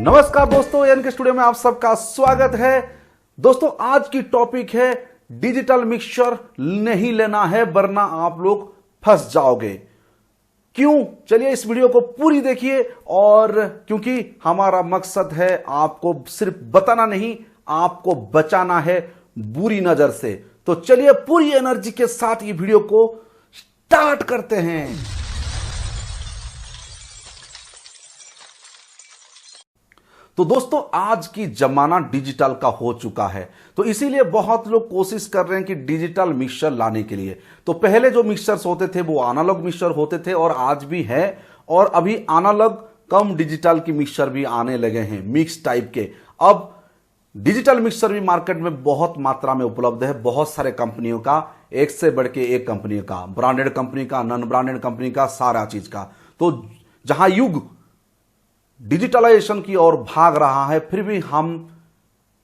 नमस्कार दोस्तों, एन के स्टूडियो में आप सबका स्वागत है। दोस्तों आज की टॉपिक है डिजिटल मिक्सचर नहीं लेना है वरना आप लोग फंस जाओगे। क्यों? चलिए इस वीडियो को पूरी देखिए। और क्योंकि हमारा मकसद है आपको सिर्फ बताना नहीं, आपको बचाना है बुरी नजर से। तो चलिए पूरी एनर्जी के साथ ये वीडियो को स्टार्ट करते हैं। तो दोस्तों आज की जमाना डिजिटल का हो चुका है, तो इसीलिए बहुत लोग कोशिश कर रहे हैं कि डिजिटल मिक्सचर लाने के लिए। तो पहले जो मिक्सचर्स होते थे वो एनालॉग मिक्सचर होते थे और आज भी है, और अभी एनालॉग कम डिजिटल की मिक्सचर भी आने लगे हैं मिक्स टाइप के। अब डिजिटल मिक्सचर भी मार्केट में बहुत मात्रा में उपलब्ध है, बहुत सारे कंपनियों का, एक से बढ़ के एक कंपनी का, ब्रांडेड कंपनी का, नॉन ब्रांडेड कंपनी का, सारा चीज का। तो जहां युग डिजिटलाइजेशन की ओर भाग रहा है, फिर भी हम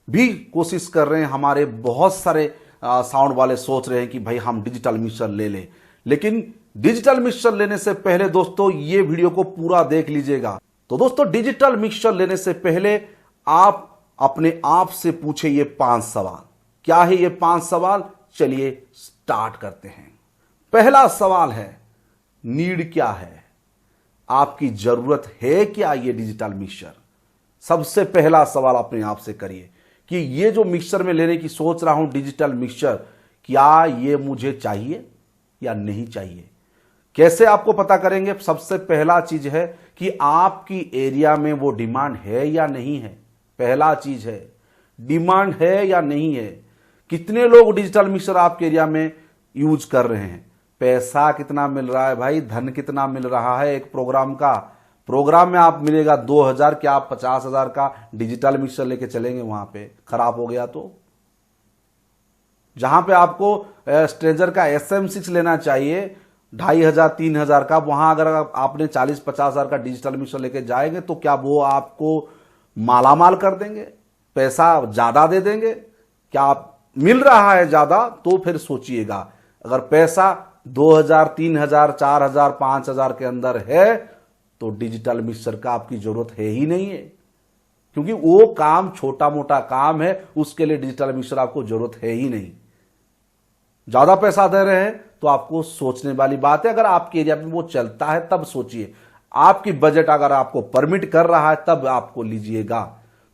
भी कोशिश कर रहे हैं। हमारे बहुत सारे साउंड वाले सोच रहे हैं कि भाई हम डिजिटल मिक्सचर ले लें, लेकिन डिजिटल मिक्सचर लेने से पहले दोस्तों ये वीडियो को पूरा देख लीजिएगा। तो दोस्तों डिजिटल मिक्सचर लेने से पहले आप अपने आप से पूछे ये 5 सवाल। क्या है ये 5 सवाल? चलिए स्टार्ट करते हैं। पहला सवाल है, नीड क्या है? आपकी जरूरत है क्या ये डिजिटल मिक्सचर? सबसे पहला सवाल अपने आप से करिए कि ये जो मिक्सचर में लेने की सोच रहा हूं डिजिटल मिक्सचर, क्या ये मुझे चाहिए या नहीं चाहिए? कैसे आपको पता करेंगे? सबसे पहला चीज है कि आपकी एरिया में वो डिमांड है या नहीं है। पहला चीज है डिमांड है या नहीं है। कितने लोग डिजिटल मिक्सचर आपके एरिया में यूज कर रहे हैं? पैसा कितना मिल रहा है भाई? धन कितना मिल रहा है एक प्रोग्राम का? प्रोग्राम में आप मिलेगा 2000, क्या आप 50,000 का डिजिटल मिक्सचर लेके चलेंगे? वहां पे खराब हो गया तो जहां पे आपको स्ट्रेंजर का SM6 लेना चाहिए 2,500 3,000 का, वहां अगर आपने 40-50,000 का डिजिटल मिक्सचर लेके जाएंगे तो क्या वो आपको मालामाल कर देंगे? पैसा ज्यादा दे देंगे? क्या आप मिल रहा है ज्यादा? तो फिर सोचिएगा। अगर पैसा 2,000 3,000 4,000 5,000 के अंदर है तो डिजिटल मिक्सचर का आपकी जरूरत है ही नहीं है, क्योंकि वो काम छोटा मोटा काम है, उसके लिए डिजिटल मिक्सचर आपको जरूरत है ही नहीं। ज्यादा पैसा दे रहे हैं तो आपको सोचने वाली बात है। अगर आपके एरिया में वो चलता है तब सोचिए। आपकी बजट अगर आपको परमिट कर रहा है तब आपको लीजिएगा।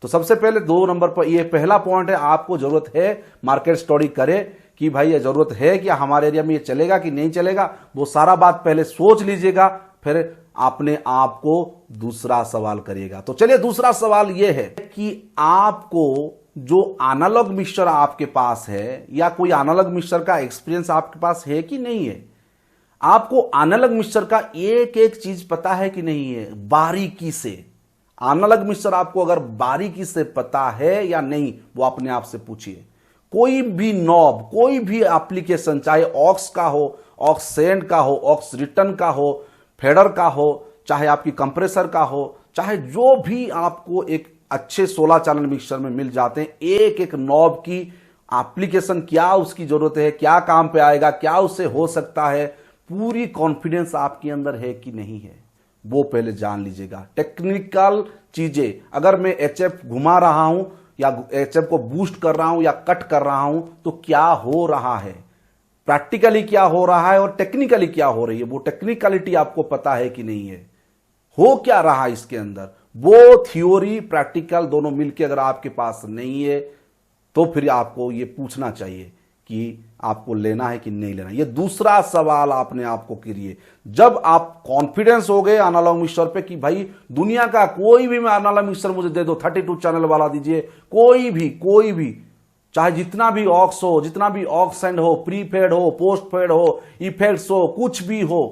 तो सबसे पहले 2 नंबर पर ये पहला पॉइंट है, आपको जरूरत है, मार्केट स्टडी करे कि भाई ये जरूरत है कि हमारे एरिया में ये चलेगा कि नहीं चलेगा। वो सारा बात पहले सोच लीजिएगा, फिर अपने आप को दूसरा सवाल करिएगा। तो चलिए दूसरा सवाल ये है कि आपको जो एनालॉग मिक्सचर आपके पास है या कोई एनालॉग मिक्सचर का एक्सपीरियंस आपके पास है कि नहीं है? आपको एनालॉग मिक्सचर का एक एक चीज पता है कि नहीं है बारीकी से? एनालॉग मिक्सचर आपको अगर बारीकी से पता है या नहीं, वो अपने आप से पूछिए। कोई भी नॉब, कोई भी एप्लीकेशन, चाहे ऑक्स का हो, ऑक्स सेंड का हो, ऑक्स रिटर्न का हो, फेडर का हो, चाहे आपकी कंप्रेसर का हो, चाहे जो भी आपको एक अच्छे 16 चैनल मिक्सचर में मिल जाते हैं, एक एक नॉब की एप्लीकेशन क्या उसकी जरूरत है, क्या काम पे आएगा, क्या उससे हो सकता है, पूरी कॉन्फिडेंस आपके अंदर है कि नहीं है, वो पहले जान लीजिएगा। टेक्निकल चीजें, अगर मैं HF घुमा रहा हूं या HF को बूस्ट कर रहा हूं या कट कर रहा हूं तो क्या हो रहा है, प्रैक्टिकली क्या हो रहा है और टेक्निकली क्या हो रही है, वो टेक्निकलिटी आपको पता है कि नहीं है, हो क्या रहा है इसके अंदर, वो थ्योरी प्रैक्टिकल दोनों मिलकर अगर आपके पास नहीं है तो फिर आपको ये पूछना चाहिए कि आपको लेना है कि नहीं लेना। ये दूसरा सवाल आपने आपको करिए। जब आप कॉन्फिडेंस हो गए एनालॉग मिक्सचर पे कि भाई दुनिया का कोई भी एनालॉग मिक्सचर मुझे दे दो, 32 चैनल वाला दीजिए, कोई भी, चाहे जितना भी ऑक्स हो, जितना भी ऑक्स सेंड हो, प्रीपेड हो, पोस्ट पेड हो, इफेक्ट्स हो, कुछ भी हो,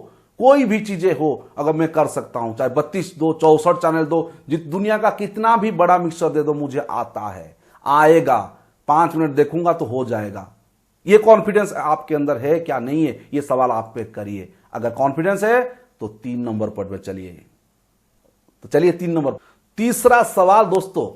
कोई भी चीजें हो, अगर मैं कर सकता हूं, चाहे 32 दो, 64 चैनल दो, दुनिया का कितना भी बड़ा मिक्सचर दे दो, मुझे आता है, आएगा, 5 मिनट देखूंगा तो हो जाएगा। ये कॉन्फिडेंस आपके अंदर है क्या नहीं है, ये सवाल आप पे करिए। अगर कॉन्फिडेंस है तो 3 नंबर पर चलिए। तो चलिए 3 नंबर। तीसरा सवाल दोस्तों,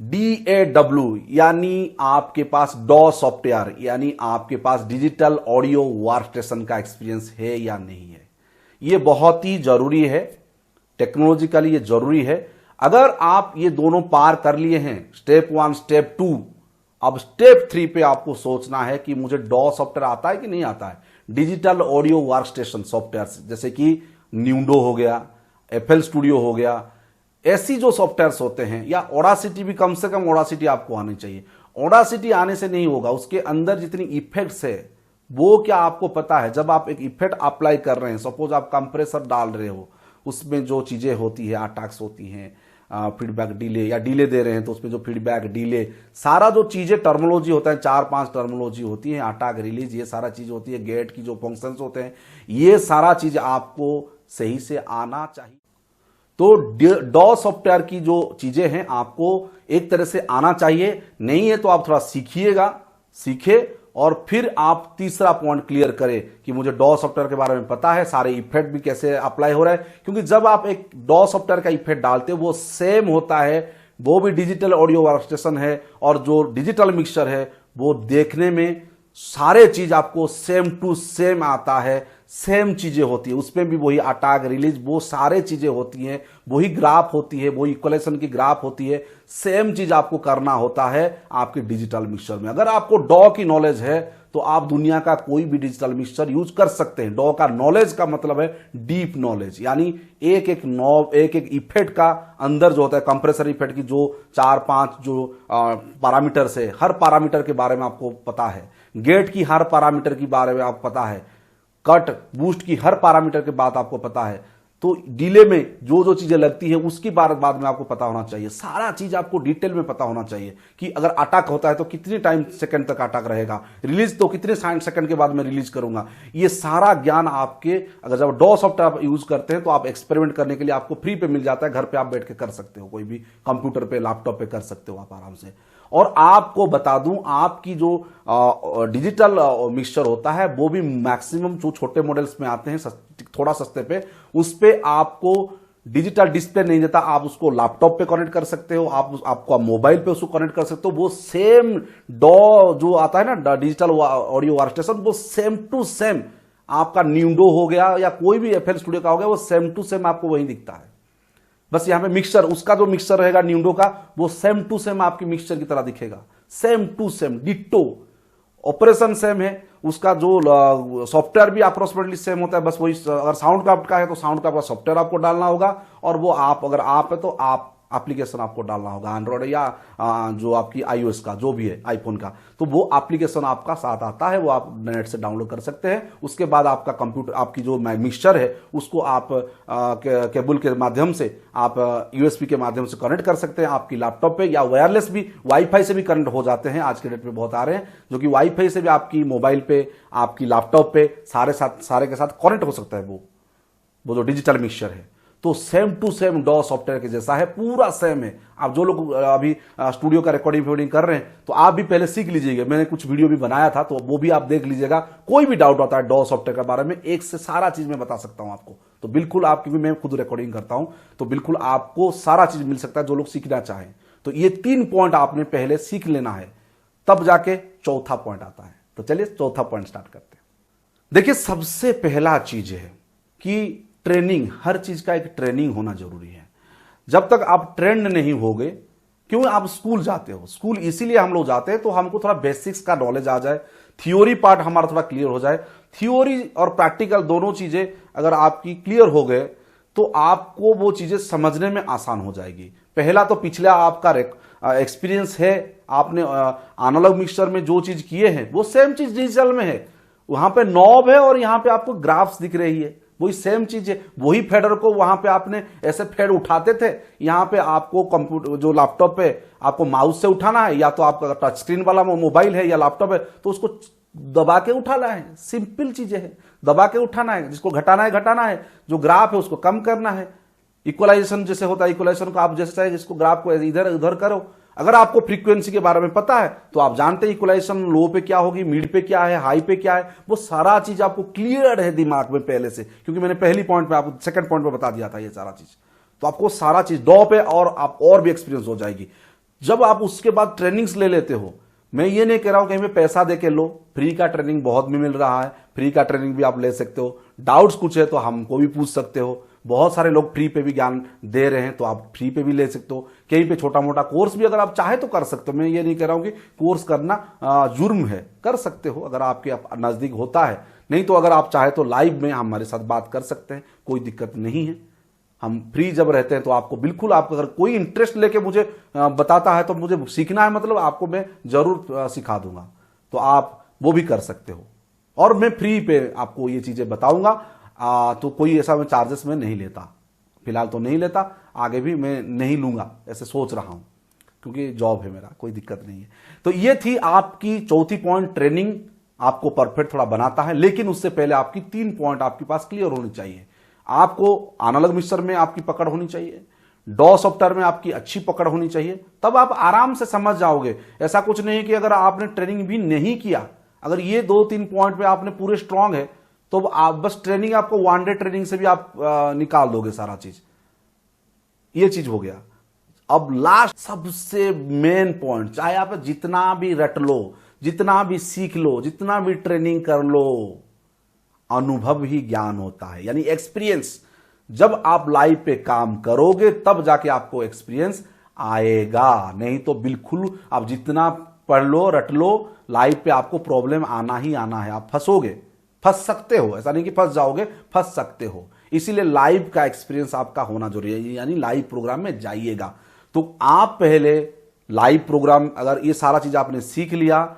DAW यानी आपके पास DAW सॉफ्टवेयर, यानी आपके पास डिजिटल ऑडियो वर्कस्टेशन का एक्सपीरियंस है या नहीं है। ये बहुत ही जरूरी है, टेक्नोलॉजिकली ये जरूरी है। अगर आप ये दोनों पार कर लिए हैं, स्टेप 1 स्टेप 2, अब स्टेप 3 पे आपको सोचना है कि मुझे डॉ सॉफ्टवेयर आता है कि नहीं आता है। डिजिटल ऑडियो वर्कस्टेशन सॉफ्टवेयर जैसे कि न्यूडो हो गया, एफएल स्टूडियो हो गया, ऐसी जो सॉफ्टवेयर्स होते हैं, या ऑडासिटी भी, कम से कम ऑडासिटी आपको आनी चाहिए। ऑडासिटी आने से नहीं होगा, उसके अंदर जितनी इफेक्ट्स है वो क्या आपको पता है। जब आप एक इफेक्ट अप्लाई कर रहे हैं, सपोज आप कंप्रेसर डाल रहे हो, उसमें जो चीजें होती है, अटैक्स होती हैं, फीडबैक डिले, या डिले दे रहे हैं तो उसमें जो फीडबैक डिले, सारा जो चीजें टर्मिनोलॉजी होता है, 4-5 टर्मिनोलॉजी होती है, अटैक रिलीज, ये सारा चीज होती है, गेट की जो फंक्शंस होते हैं, ये सारा चीज आपको सही से आना चाहिए। तो डॉ सॉफ्टवेयर की जो चीजें हैं आपको एक तरह से आना चाहिए। नहीं है तो आप थोड़ा सीखे और फिर आप तीसरा पॉइंट क्लियर करें कि मुझे डॉ सॉफ्टवेयर के बारे में पता है, सारे इफेक्ट भी कैसे अप्लाई हो रहा है। क्योंकि जब आप एक डॉ सॉफ्टवेयर का इफेक्ट डालते हो वो सेम होता है, वो भी डिजिटल ऑडियो वर्कस्टेशन है, और जो डिजिटल मिक्सचर है वो देखने में सारे चीज आपको सेम टू सेम आता है, सेम चीजें होती है, उसमें भी वही अटैक रिलीज, वो सारे चीजें होती हैं, वही ग्राफ होती है, वही इक्वलेशन की ग्राफ होती है, सेम चीज आपको करना होता है आपके डिजिटल मिक्सचर में। अगर आपको डॉ की नॉलेज है तो आप दुनिया का कोई भी डिजिटल मिक्सचर यूज कर सकते हैं। डॉ का नॉलेज का मतलब है डीप नॉलेज, यानी एक एक इफेक्ट का अंदर जो होता है, कंप्रेसर इफेक्ट की जो 4-5 जो पैरामीटर्स है, हर पैरामीटर के बारे में आपको पता है, गेट की हर पैरामीटर के बारे में आपको पता है, कट बूस्ट की हर पैरामीटर के बात आपको पता है, तो डिले में जो जो चीजें लगती है उसकी बाद में आपको पता होना चाहिए। सारा चीज आपको डिटेल में पता होना चाहिए कि अगर अटैक होता है तो कितने टाइम सेकंड तक अटैक रहेगा, रिलीज तो कितने सेकंड के बाद में रिलीज करूंगा। ये सारा ज्ञान आपके, अगर जब डॉ सॉफ्टवेयर आप यूज करते हैं तो आप एक्सपेरिमेंट करने के लिए आपको फ्री पे मिल जाता है, घर पे आप बैठ के कर सकते हो, कोई भी कंप्यूटर पे, लैपटॉप पे कर सकते हो आप आराम से। और आपको बता दूं, आपकी जो डिजिटल मिक्सचर होता है वो भी मैक्सिमम जो छोटे मॉडल्स में आते हैं थोड़ा सस्ते पे, उस पे आपको डिजिटल डिस्प्ले नहीं देता, आप उसको लैपटॉप पे कनेक्ट कर सकते हो, आपको मोबाइल पे उसको कनेक्ट कर सकते हो। वो सेम डॉ जो आता है ना, डिजिटल ऑडियो वर्कस्टेशन, वो सेम टू सेम आपका न्यूडो हो गया या कोई भी एफएल स्टूडियो का हो गया, वो सेम टू सेम आपको वही दिखता है। बस यहां पे मिक्सचर, उसका जो मिक्सचर रहेगा न्यूडो का, वो सेम टू सेम आपकी मिक्सचर की तरह दिखेगा, same to same ditto. Operation same है, उसका जो सॉफ्टवेयर भी अप्रोक्सीमेटली सेम होता है, बस वही, अगर साउंड क्राफ्ट का है तो साउंड क्राफ्ट का सॉफ्टवेयर आपको डालना होगा, और वो आप, अगर आप है तो आप एप्लीकेशन आपको डालना होगा, एंड्रॉइड या जो आपकी iOS का जो भी है, आईफोन का, तो वो एप्लीकेशन आपका साथ आता है, वो आप नेट से डाउनलोड कर सकते हैं। उसके बाद आपका कंप्यूटर, आपकी जो मिक्सचर है उसको आप केबल के माध्यम से, आप USB के माध्यम से कनेक्ट कर सकते हैं आपकी लैपटॉप पे, या वायरलेस भी, वाईफाई से भी कनेक्ट हो जाते हैं, आज के डेट में बहुत आ रहे हैं जो कि वाईफाई से भी आपकी मोबाइल पे, आपकी लैपटॉप पे सारे के साथ कनेक्ट हो सकता है वो जो डिजिटल मिक्सचर है। तो सेम टू सेम डॉ सॉफ्टवेयर के जैसा है, पूरा सेम है। आप जो लोग अभी स्टूडियो का रिकॉर्डिंग कर रहे हैं तो आप भी पहले सीख लीजिएगा, मैंने कुछ वीडियो भी बनाया था तो वो भी आप देख लीजिएगा। कोई भी डाउट होता है डॉ सॉफ्टवेयर के बारे में, एक से सारा चीज मैं बता सकता हूं आपको। तो बिल्कुल आपकी भी, मैं खुद रिकॉर्डिंग करता हूं, तो बिल्कुल आपको सारा चीज मिल सकता है जो लोग सीखना चाहें। तो ये 3 पॉइंट आपने पहले सीख लेना है, तब जाके चौथा पॉइंट आता है। तो चलिए चौथा पॉइंट स्टार्ट करते हैं। देखिए, सबसे पहला चीज है कि ट्रेनिंग, हर चीज का एक ट्रेनिंग होना जरूरी है। जब तक आप ट्रेंड नहीं होगे, क्यों आप स्कूल जाते हो, स्कूल इसीलिए हम लोग जाते हैं तो हमको थोड़ा बेसिक्स का नॉलेज आ जाए, थियोरी पार्ट हमारा थोड़ा क्लियर हो जाए। थियोरी और प्रैक्टिकल दोनों चीजें अगर आपकी क्लियर हो गए तो आपको वो चीजें समझने में आसान हो जाएगी। पहला तो पिछला आपका एक्सपीरियंस है, आपने एनालॉग मिक्सचर में जो चीज किए हैं वो सेम चीज डिजिटल में है। वहां पे नॉब है और यहां पे आपको ग्राफ्स दिख रही है, वही सेम चीज है। वही फेडर को वहां पे आपने ऐसे फेड उठाते थे, यहां पे आपको कंप्यूटर, जो लैपटॉप पे आपको माउस से उठाना है, या तो आपका टच स्क्रीन वाला मोबाइल है या लैपटॉप है तो उसको दबा के उठाना है। सिंपल चीजें हैं, दबा के उठाना है, जिसको घटाना है, जो ग्राफ है उसको कम करना है। इक्वलाइजेशन जैसे होता है, इक्वलाइजेशन को आप जैसे चाहे जिसको ग्राफ को इधर उधर करो। अगर आपको फ्रीक्वेंसी के बारे में पता है तो आप जानते हैं इक्वलाइजेशन लो पे क्या होगी, मिड पे क्या है, हाई पे क्या है, वो सारा चीज आपको क्लियर है दिमाग में पहले से, क्योंकि मैंने पहली पॉइंट में आपको, सेकंड पॉइंट में बता दिया था ये सारा चीज। तो आपको सारा चीज डॉ पे और आप और भी एक्सपीरियंस हो जाएगी। जब आप उसके बाद ट्रेनिंग्स ले लेते हो, मैं ये नहीं कह रहा हूं कहीं में पैसा दे के लो, फ्री का ट्रेनिंग बहुत भी मिल रहा है, फ्री का ट्रेनिंग भी आप ले सकते हो। डाउट्स कुछ है तो हमको भी पूछ सकते हो, बहुत सारे लोग फ्री पे भी ज्ञान दे रहे हैं, तो आप फ्री पे भी ले सकते हो। कहीं पे छोटा मोटा कोर्स भी अगर आप चाहे तो कर सकते हो। मैं ये नहीं कह रहा हूं कि कोर्स करना जुर्म है, कर सकते हो अगर आपके नजदीक होता है। नहीं तो अगर आप चाहे तो लाइव में हमारे साथ बात कर सकते हैं, कोई दिक्कत नहीं है। हम फ्री जब रहते हैं तो आपको बिल्कुल, आप अगर कोई इंटरेस्ट लेके मुझे बताता है तो मुझे सीखना है, मतलब आपको मैं जरूर सिखा दूंगा, तो आप वो भी कर सकते हो। और मैं फ्री पे आपको ये चीजें बताऊंगा, तो कोई ऐसा मैं चार्जेस में नहीं लेता, फिलहाल तो नहीं लेता, आगे भी मैं नहीं लूंगा, ऐसे सोच रहा हूं, क्योंकि जॉब है मेरा, कोई दिक्कत नहीं है। तो ये थी आपकी चौथी पॉइंट, ट्रेनिंग आपको परफेक्ट थोड़ा बनाता है, लेकिन उससे पहले आपकी 3 पॉइंट आपके पास क्लियर होनी चाहिए। आपको एनालॉग मिक्सर में आपकी पकड़ होनी चाहिए, डॉ सॉफ्टवेयर में आपकी अच्छी पकड़ होनी चाहिए, तब आप आराम से समझ जाओगे। ऐसा कुछ नहीं कि अगर आपने ट्रेनिंग भी नहीं किया, अगर ये 2-3 पॉइंट पे आपने पूरे स्ट्रांग है, तो आप बस ट्रेनिंग, आपको 1 डे ट्रेनिंग से भी आप निकाल दोगे सारा चीज। ये चीज हो गया। अब लास्ट सबसे मेन पॉइंट, चाहे आप जितना भी रट लो, जितना भी सीख लो, जितना भी ट्रेनिंग कर लो, अनुभव ही ज्ञान होता है, यानी एक्सपीरियंस। जब आप लाइव पे काम करोगे तब जाके आपको एक्सपीरियंस आएगा, नहीं तो बिल्कुल आप जितना पढ़ लो, रट लो, लाइव पे आपको प्रॉब्लम आना ही आना है। आप फंसोगे, फंस सकते हो, ऐसा नहीं कि फंस जाओगे, फंस सकते हो। इसीलिए लाइव का एक्सपीरियंस आपका होना जरूरी है, यानी लाइव प्रोग्राम में जाइएगा। तो आप पहले लाइव प्रोग्राम, अगर ये सारा चीज आपने सीख लिया,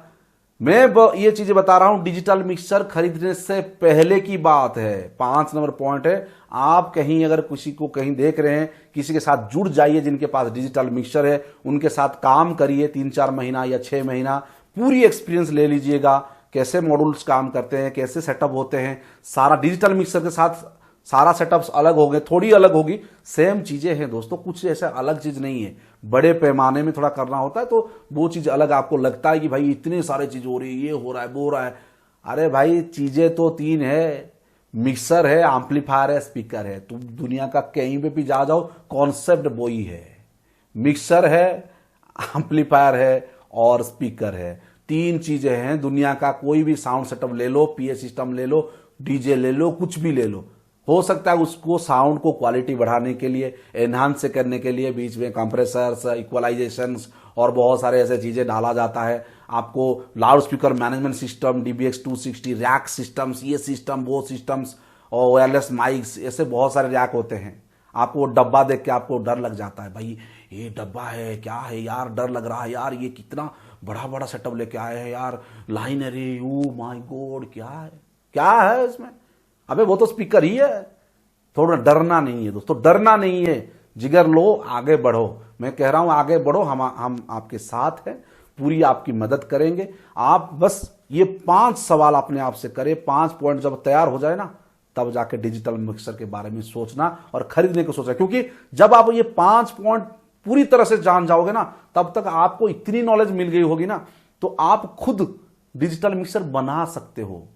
मैं ये चीजें बता रहा हूं डिजिटल मिक्सर खरीदने से पहले की बात है। 5 नंबर पॉइंट है, आप कहीं अगर किसी को कहीं देख रहे हैं, किसी के साथ जुड़ जाइए जिनके पास डिजिटल मिक्सर है, उनके साथ काम करिए 3-4 महीना या 6 महीना, पूरी एक्सपीरियंस ले लीजिएगा, कैसे मॉड्यूल्स काम करते हैं, कैसे सेटअप होते हैं। सारा डिजिटल मिक्सर के साथ सारा सेटअप्स अलग होंगे, थोड़ी अलग होगी, सेम चीजें हैं दोस्तों, कुछ ऐसा अलग चीज नहीं है। बड़े पैमाने में थोड़ा करना होता है तो वो चीज अलग आपको लगता है कि भाई इतने सारे चीज हो रही है, ये हो रहा है, वो हो रहा है। अरे भाई चीजें तो 3 है, मिक्सर है, एम्पलीफायर है, स्पीकर है। तुम दुनिया का कहीं पे भी जा जाओ, कॉन्सेप्ट वो ही है। मिक्सर है, एम्पलीफायर है और स्पीकर है, 3 चीजें हैं। दुनिया का कोई भी साउंड सेटअप ले लो, पीए सिस्टम ले लो, डीजे ले लो, कुछ भी ले लो, हो सकता है उसको साउंड को क्वालिटी बढ़ाने के लिए, एनहांस करने के लिए बीच में कंप्रेसर्स, इक्वलाइजेशंस और बहुत सारे ऐसे चीजें डाला जाता है। आपको loud speaker management system, DBX 260, rack systems, ये सिस्टम, वो सिस्टम्स और वायरलेस माइक्स, ऐसे बहुत सारे रैक होते हैं। आपको वो डब्बा देख के आपको डर लग जाता है, भाई ये डब्बा है, क्या है यार, डर लग रहा है यार, ये कितना बड़ा बड़ा सेटअप लेके आए हैं यार, लाइन अरे ओ माय गॉड, क्या है इसमें। अबे वो तो स्पीकर ही है। थोड़ा डरना नहीं है दोस्तों, डरना नहीं है, जिगर लो, आगे बढ़ो। मैं कह रहा हूं आगे बढ़ो, हम आपके साथ हैं, पूरी आपकी मदद करेंगे। आप बस ये 5 सवाल अपने आप से करें, 5 पॉइंट जब तैयार हो जाए ना, तब जाके डिजिटल मिक्सर के बारे में सोचना और खरीदने को सोचना। क्योंकि जब आप ये 5 पॉइंट पूरी तरह से जान जाओगे ना, तब तक आपको इतनी नॉलेज मिल गई होगी ना, तो आप खुद डिजिटल मिक्सर बना सकते हो।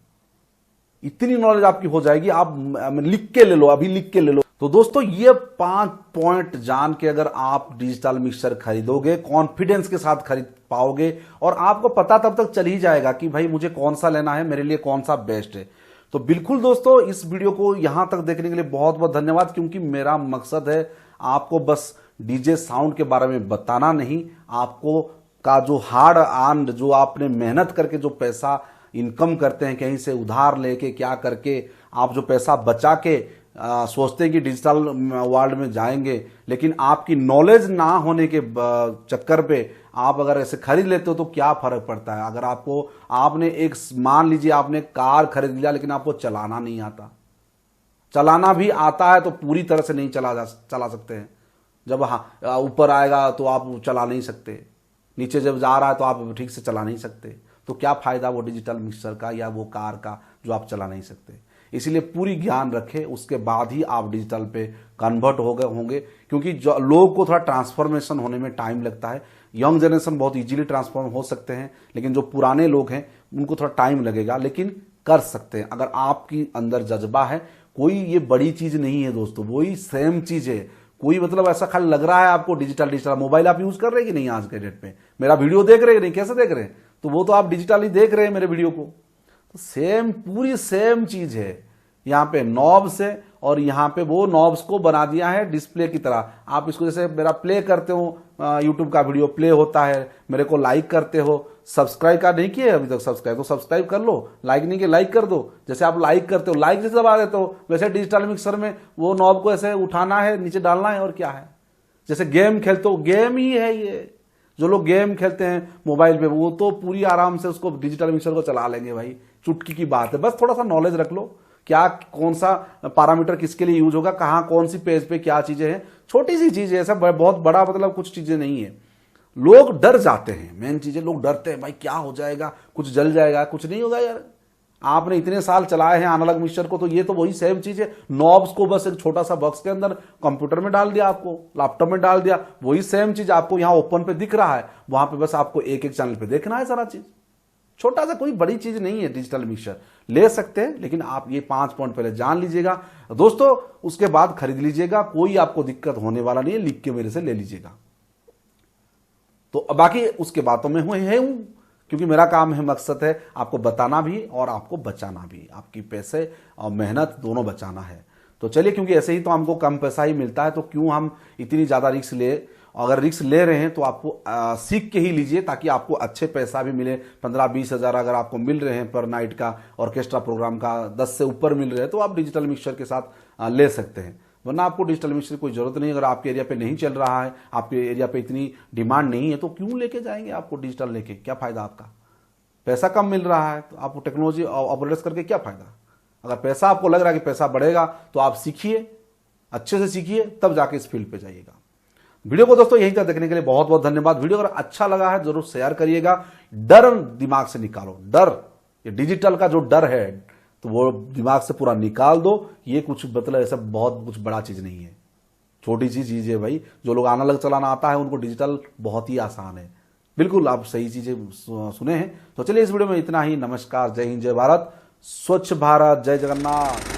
इतनी नॉलेज आपकी हो जाएगी, आप लिख के ले लो, अभी लिख के ले लो। तो दोस्तों ये 5 पॉइंट जान के अगर आप डिजिटल मिक्सर खरीदोगे, कॉन्फिडेंस के साथ खरीद पाओगे, और आपको पता तब तक चल ही जाएगा कि भाई मुझे कौन सा लेना है, मेरे लिए कौन सा बेस्ट है। तो बिल्कुल दोस्तों, इस वीडियो को यहां तक देखने के लिए बहुत बहुत धन्यवाद, क्योंकि मेरा मकसद है आपको बस डीजे साउंड के बारे में बताना नहीं, आपको का जो हार्ड अर्न्ड, जो आपने मेहनत करके जो पैसा इनकम करते हैं, कहीं से उधार लेके क्या करके आप जो पैसा बचा के सोचते हैं कि डिजिटल वर्ल्ड में जाएंगे, लेकिन आपकी नॉलेज ना होने के चक्कर पे आप अगर ऐसे खरीद लेते हो तो क्या फर्क पड़ता है। अगर आपने एक, मान लीजिए आपने कार खरीद लिया, लेकिन आपको चलाना नहीं आता, चलाना भी आता है तो पूरी तरह से नहीं चला सकते हैं। जब ऊपर आएगा तो आप चला नहीं सकते, नीचे जब जा रहा है तो आप ठीक से चला नहीं सकते, तो क्या फायदा वो डिजिटल मिक्सर का या वो कार का जो आप चला नहीं सकते। इसीलिए पूरी ज्ञान रखें, उसके बाद ही आप डिजिटल पे कन्वर्ट होंगे, क्योंकि जो लोग को थोड़ा ट्रांसफॉर्मेशन होने में टाइम लगता है। यंग जनरेशन बहुत इजीली ट्रांसफॉर्म हो सकते हैं, लेकिन जो पुराने लोग हैं उनको थोड़ा टाइम लगेगा, लेकिन कर सकते हैं अगर आपकी अंदर जज्बा है। कोई ये बड़ी चीज नहीं है दोस्तों, वही सेम चीज है। कोई मतलब ऐसा खाली लग रहा है आपको डिजिटल मोबाइल आप यूज कर रहे हैं कि नहीं आज के डेट पे, मेरा वीडियो देख रहे हैं नहीं, कैसे देख रहे हैं, तो वो तो आप डिजिटली देख रहे हैं मेरे वीडियो को, तो सेम, पूरी सेम चीज है। यहाँ पे नॉब्स है और यहाँ पे वो नॉब्स को बना दिया है डिस्प्ले की तरह। आप इसको जैसे मेरा प्ले करते हो, यूट्यूब का वीडियो प्ले होता है, मेरे को लाइक करते हो, सब्सक्राइब का नहीं किए अभी तक सब्सक्राइब, तो सब्सक्राइब कर लो, लाइक नहीं किया लाइक कर दो। जैसे आप लाइक करते हो, लाइक जैसे दबा देते हो, वैसे डिजिटल मिक्सर में वो नॉब को ऐसे उठाना है, नीचे डालना है, और क्या है। जैसे गेम खेलते हो, गेम ही है ये। जो लोग गेम खेलते हैं मोबाइल पे, वो तो पूरी आराम से उसको डिजिटल मिक्सर को चला लेंगे भाई, चुटकी की बात है। बस थोड़ा सा नॉलेज रख लो, क्या कौन सा पैरामीटर किसके लिए यूज होगा, कहाँ कौन सी पेज पे क्या चीजें हैं, छोटी सी चीजें, ऐसा बहुत बड़ा मतलब कुछ चीजें नहीं है। लोग डर जाते हैं, मेन चीजें, लोग डरते हैं भाई क्या हो जाएगा, कुछ जल जाएगा। कुछ नहीं होगा यार, आपने इतने साल चलाए हैं एनालॉग मिक्सचर को, तो ये तो वही सेम चीज है। नॉब्स को बस एक छोटा सा बॉक्स के अंदर कंप्यूटर में डाल दिया, आपको लैपटॉप में डाल दिया, वही सेम चीज आपको यहाँ ओपन पे दिख रहा है, वहां पे बस आपको एक एक चैनल पे देखना है सारा चीज। छोटा सा कोई बड़ी चीज नहीं है डिजिटल मिक्सचर, ले सकते हैं, लेकिन आप ये 5 पॉइंट पहले जान लीजिएगा दोस्तों, उसके बाद खरीद लीजिएगा, कोई आपको दिक्कत होने वाला नहीं है, लिख के मेरे से ले लीजिएगा। तो बाकी उसके बातों में हूं, क्योंकि मेरा काम है, मकसद है आपको बताना भी और आपको बचाना भी, आपकी पैसे और मेहनत दोनों बचाना है। तो चलिए, क्योंकि ऐसे ही तो हमको कम पैसा ही मिलता है, तो क्यों हम इतनी ज्यादा रिस्क ले। अगर रिस्क ले रहे हैं तो आपको सीख के ही लीजिए, ताकि आपको अच्छे पैसा भी मिले। 15-20 हजार अगर आपको मिल रहे हैं पर नाइट का, ऑर्केस्ट्रा प्रोग्राम का 10 से ऊपर मिल रहे हैं, तो आप डिजिटल मिक्सचर के साथ ले सकते हैं। वरना आपको डिजिटल मिक्सचर की कोई जरूरत नहीं। अगर आपके एरिया पे नहीं चल रहा है, आपके एरिया पे इतनी डिमांड नहीं है, तो क्यों लेके जाएंगे आपको डिजिटल लेके, क्या फायदा आपका। पैसा कम मिल रहा है तो आपको टेक्नोलॉजी ऑपरेट्स करके क्या फायदा। अगर पैसा आपको लग रहा है कि पैसा बढ़ेगा, तो आप सीखिए, अच्छे से सीखिए, तब जाके इस फील्ड पे जाइएगा। वीडियो को दोस्तों यहीं तक देखने के लिए बहुत बहुत धन्यवाद। वीडियो अगर अच्छा लगा है जरूर शेयर करिएगा। डर दिमाग से निकालो, डर, ये डिजिटल का जो डर है तो वो दिमाग से पूरा निकाल दो। ये कुछ मतलब ऐसा बहुत कुछ बड़ा चीज नहीं है, छोटी सी चीज है भाई। जो लोग एनालॉग चलाना आता है उनको डिजिटल बहुत ही आसान है। बिल्कुल आप सही चीजें सुने हैं। तो चलिए इस वीडियो में इतना ही। नमस्कार, जय हिंद, जय भारत, स्वच्छ भारत, जय जगन्नाथ।